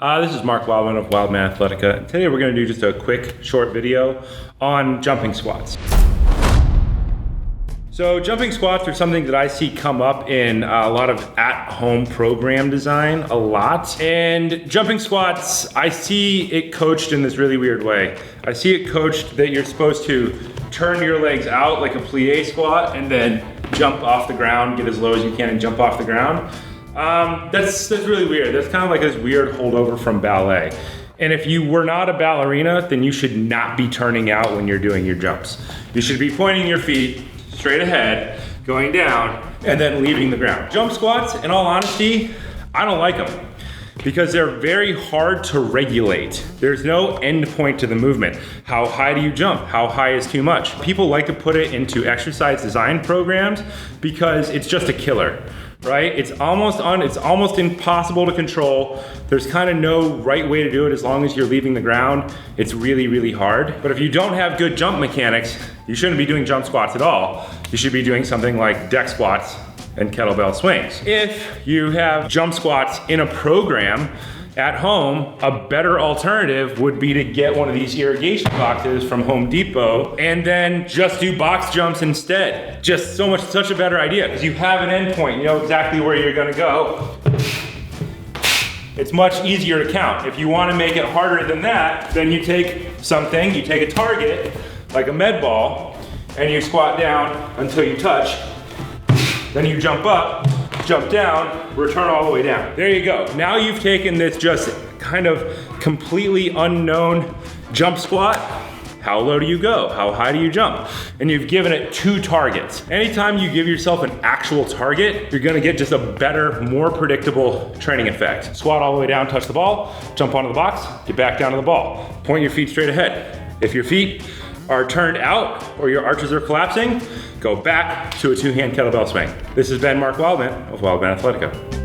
This is Mark Wildman of Wildman Athletica. Today we're going to do just a quick, short video on jumping squats. So jumping squats are something that I see come up in a lot of at-home program design, a lot. And jumping squats, I see it coached in this really weird way. I see it coached that you're supposed to turn your legs out like a plie squat and then jump off the ground, get as low as you can and jump off the ground. That's really weird. That's kind of like this weird holdover from ballet. And if you were not a ballerina, then you should not be turning out when you're doing your jumps. You should be pointing your feet straight ahead, going down, and then leaving the ground. Jump squats, in all honesty, I don't like them because they're very hard to regulate. There's no end point to the movement. How high do you jump? How high is too much? People like to put it into exercise design programs because it's just a killer. Right? It's almost impossible to control. There's kind of no right way to do it as long as you're leaving the ground. It's really, really hard. But if you don't have good jump mechanics, you shouldn't be doing jump squats at all. You should be doing something like deck squats and kettlebell swings. If you have jump squats in a program at home, a better alternative would be to get one of these irrigation boxes from Home Depot and then just do box jumps instead. Just such a better idea because you have an end point. You know exactly where you're gonna go. It's much easier to count. If you wanna make it harder than that, then you take a target, like a med ball, and you squat down until you touch. Then you jump up, jump down, return all the way down. There you go. Now you've taken this just kind of completely unknown jump squat. How low do you go? How high do you jump? And you've given it 2 targets. Anytime you give yourself an actual target, you're gonna get just a better, more predictable training effect. Squat all the way down, touch the ball, jump onto the box, get back down to the ball. Point your feet straight ahead. If your feet are turned out or your arches are collapsing, go back to a 2-hand kettlebell swing. This has been Mark Wildman of Wildman Athletica.